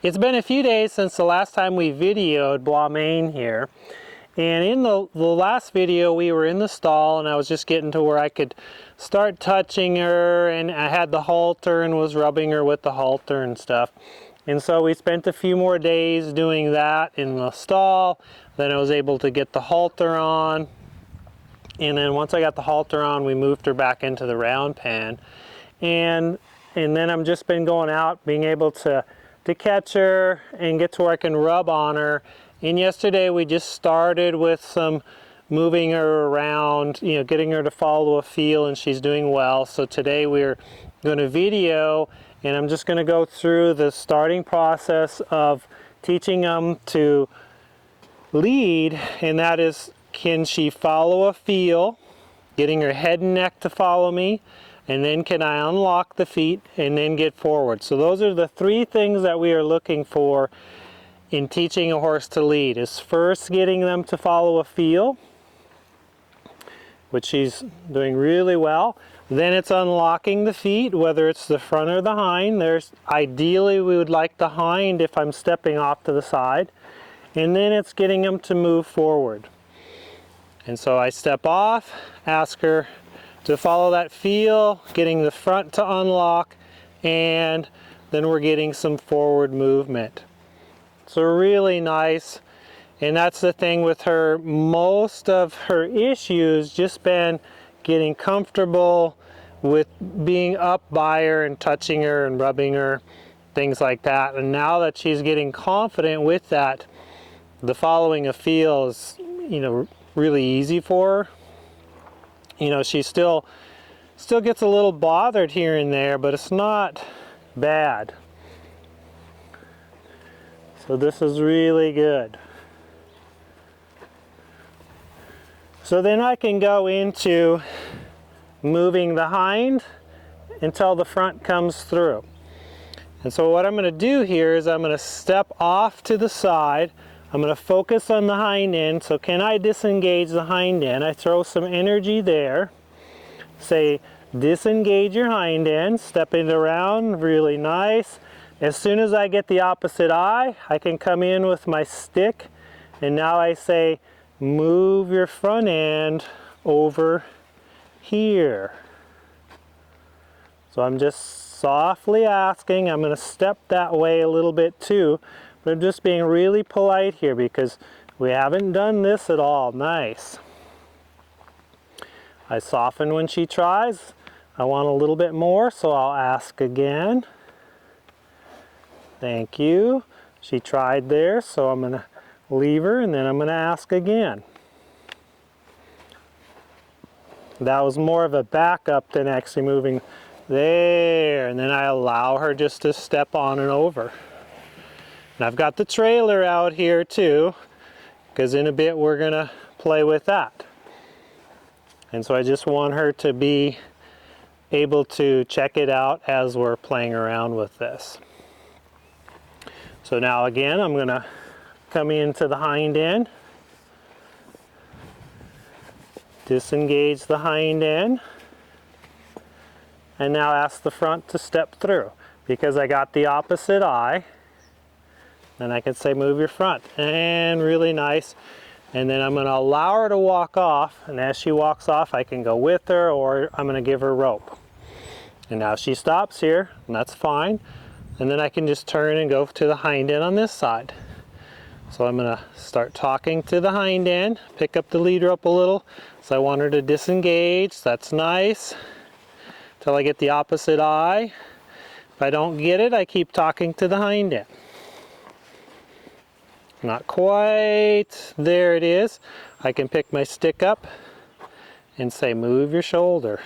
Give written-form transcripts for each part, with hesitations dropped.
It's been a few days since the last time we videoed Blaumain here. And in the last video we were in the stall and I was just getting to where I could start touching her, and I had the halter and was rubbing her with the halter and stuff. And so we spent a few more days doing that in the stall. Then I was able to get the halter on. And then once I got the halter on, we moved her back into the round pen. And then I've just been going out, being able to catch her and get to where I can rub on her. And yesterday we just started with some moving her around, you know, getting her to follow a feel, and she's doing well. So today we're going to video, and I'm just going to go through the starting process of teaching them to lead, and that is, can she follow a feel, getting her head and neck to follow me, and then can I unlock the feet and then get forward. So those are the three things that we are looking for in teaching a horse to lead. Is first getting them to follow a feel, which she's doing really well. Then it's unlocking the feet, whether it's the front or the hind. Ideally we would like the hind if I'm stepping off to the side. And then it's getting them to move forward. And so I step off, ask her to follow that feel, getting the front to unlock, and then we're getting some forward movement. So really nice. And that's the thing with her. Most of her issues just been getting comfortable with being up by her and touching her and rubbing her, things like that. And now that she's getting confident with that, the following a feel is, you know, really easy for her. You know, she still gets a little bothered here and there, but it's not bad. So this is really good. So then I can go into moving the hind until the front comes through. And so what I'm going to do here is I'm going to step off to the side. I'm going to focus on the hind end. So can I disengage the hind end? I throw some energy there. Say, disengage your hind end, step it around, really nice. As soon as I get the opposite eye, I can come in with my stick, and now I say, move your front end over here. So I'm just softly asking. I'm going to step that way a little bit too, but I'm just being really polite here because we haven't done this at all. Nice. I soften when she tries. I want a little bit more, so I'll ask again. Thank you. She tried there, so I'm going to leave her, and then I'm going to ask again. That was more of a backup than actually moving there, and then I allow her just to step on and over. And I've got the trailer out here too, because in a bit we're going to play with that. And so I just want her to be able to check it out as we're playing around with this. So now again, I'm going to come into the hind end, disengage the hind end, and now ask the front to step through. Because I got the opposite eye, then I can say move your front, and really nice. And then I'm going to allow her to walk off, and as she walks off I can go with her, or I'm going to give her rope. And now she stops here, and that's fine. And then I can just turn and go to the hind end on this side. So I'm going to start talking to the hind end, pick up the lead rope a little. So I want her to disengage, that's nice, till I get the opposite eye. If I don't get it, I keep talking to the hind end. Not quite, there it is. I can pick my stick up and say move your shoulder.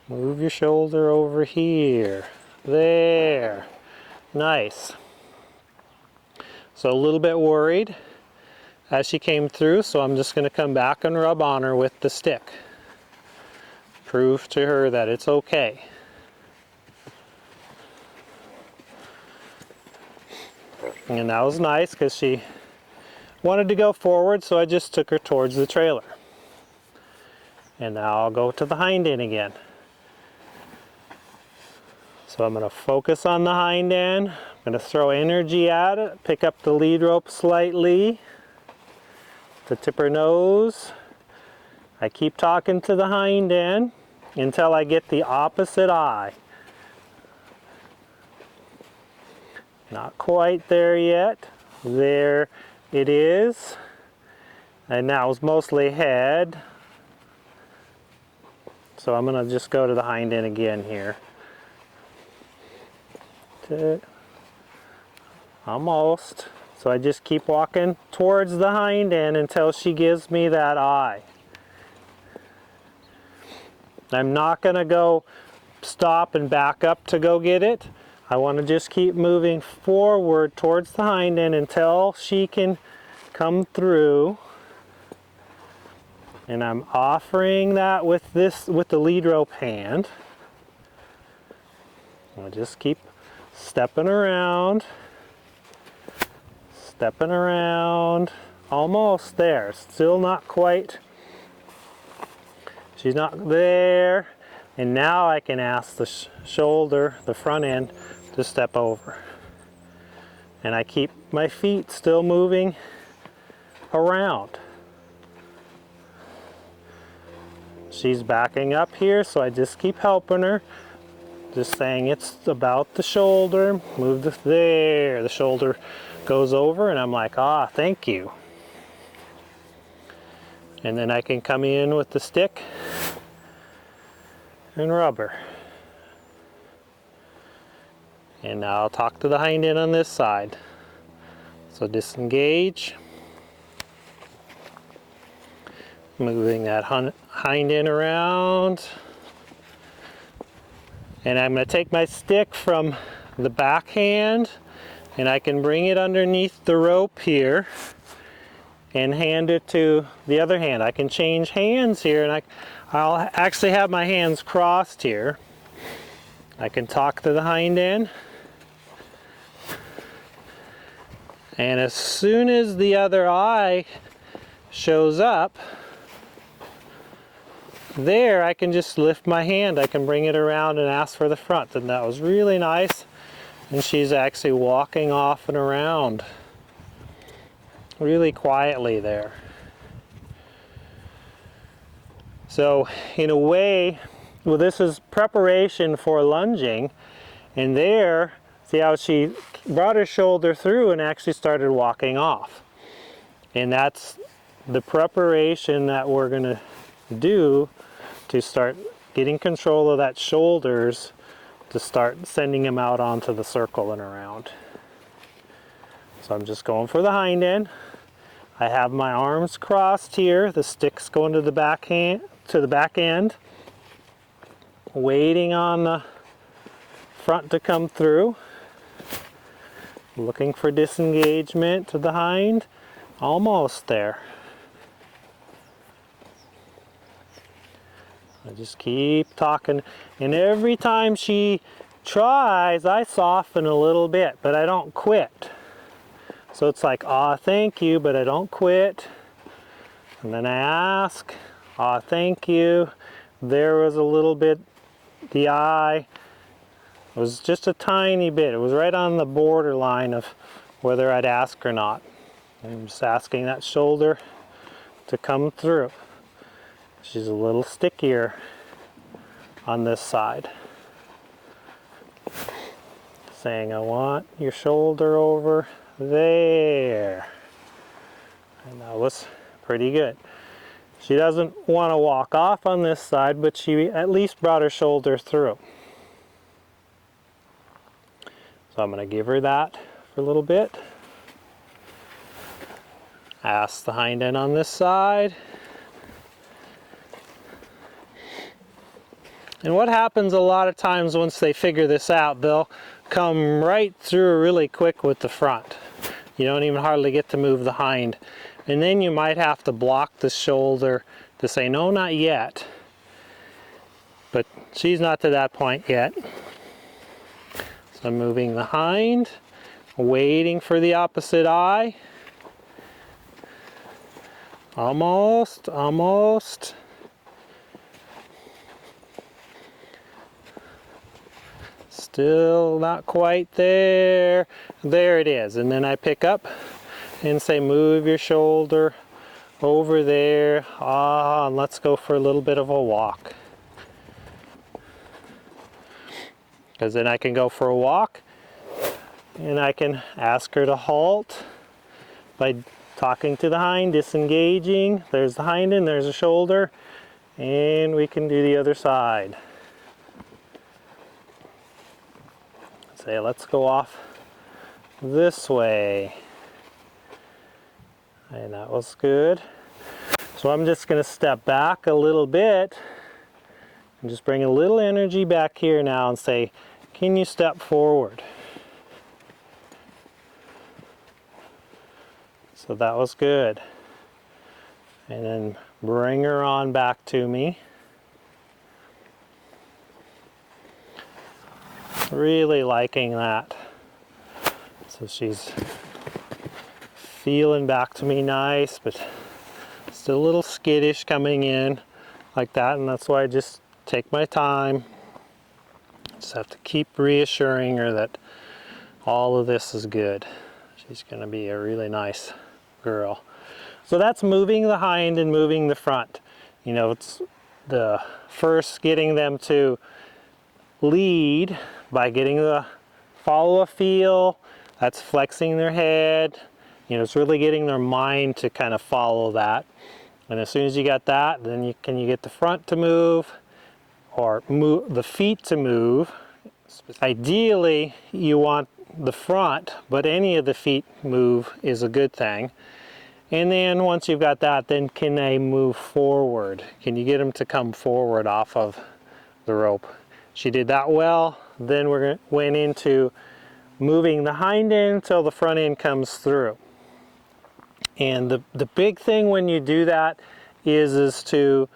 Move your shoulder over here. There. Nice. So a little bit worried as she came through, so I'm just going to come back and rub on her with the stick. Prove to her that it's okay. And that was nice because she wanted to go forward, so I just took her towards the trailer. And now I'll go to the hind end again. So I'm going to focus on the hind end, I'm going to throw energy at it, pick up the lead rope slightly, to tip her nose. I keep talking to the hind end until I get the opposite eye. Not quite there yet. There it is. And now it's mostly head. So I'm going to just go to the hind end again here. Almost. So I just keep walking towards the hind end until she gives me that eye. I'm not going to go stop and back up to go get it. I want to just keep moving forward towards the hind end until she can come through. And I'm offering that with the lead rope hand. I'll just keep stepping around, almost there, still not quite. She's not there, and now I can ask the shoulder, the front end, to step over. And I keep my feet still moving around. She's backing up here, so I just keep helping her. Just saying it's about the shoulder, move there, the shoulder goes over, and I'm like, ah, thank you. And then I can come in with the stick and rub her. And now I'll talk to the hind end on this side. So disengage. Moving that hind end around. And I'm going to take my stick from the backhand and I can bring it underneath the rope here and hand it to the other hand. I can change hands here, and I'll actually have my hands crossed here. I can talk to the hind end. And as soon as the other eye shows up, there I can just lift my hand. I can bring it around and ask for the front. And that was really nice. And she's actually walking off and around really quietly there. So in a way, well, this is preparation for lunging. And there, see how she brought her shoulder through and actually started walking off. And that's the preparation that we're going to do to start getting control of that shoulders, to start sending him out onto the circle and around. So I'm just going for the hind end. I have my arms crossed here. The stick's going to the back end, waiting on the front to come through. Looking for disengagement to the hind. Almost there. I just keep talking, and every time she tries, I soften a little bit, but I don't quit. So it's like, aw, thank you, but I don't quit. And then I ask, aw, thank you. There was a little bit, the eye, it was just a tiny bit. It was right on the borderline of whether I'd ask or not. I'm just asking that shoulder to come through. She's a little stickier on this side. Saying, I want your shoulder over there. And that was pretty good. She doesn't want to walk off on this side, but she at least brought her shoulder through. So I'm going to give her that for a little bit. Ask the hind end on this side. And what happens a lot of times once they figure this out, they'll come right through really quick with the front. You don't even hardly get to move the hind. And then you might have to block the shoulder to say, no, not yet. But she's not to that point yet. So I'm moving the hind, waiting for the opposite eye. Almost, almost. Still not quite there. There it is. And then I pick up and say, move your shoulder over there. And let's go for a little bit of a walk. Because then I can go for a walk and I can ask her to halt by talking to the hind, disengaging. There's the hind end, there's the shoulder, and we can do the other side. Say, let's go off this way. And that was good. So I'm just going to step back a little bit and just bring a little energy back here now and say, can you step forward? So that was good. And then bring her on back to me. Really liking that. So she's feeling back to me nice, but still a little skittish coming in like that, and that's why I just take my time. Just have to keep reassuring her that all of this is good. She's going to be a really nice girl. So that's moving the hind and moving the front. You know, it's the first getting them to lead by getting the follow a feel. That's flexing their head. You know, it's really getting their mind to kind of follow that. And as soon as you got that, then you get the front to move, or move the feet to move. Ideally, you want the front, but any of the feet move is a good thing. And then once you've got that, then can they move forward? Can you get them to come forward off of the rope? She did that well. Then went into moving the hind end until the front end comes through. And the big thing when you do that is to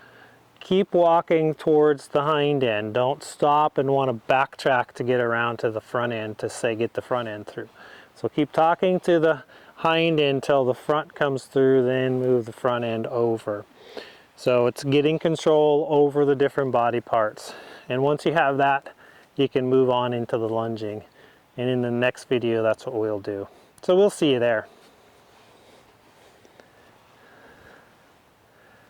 keep walking towards the hind end. Don't stop and want to backtrack to get around to the front end to say get the front end through. So keep talking to the hind end until the front comes through, then move the front end over. So it's getting control over the different body parts. And once you have that, you can move on into the lunging. And in the next video, that's what we'll do. So we'll see you there.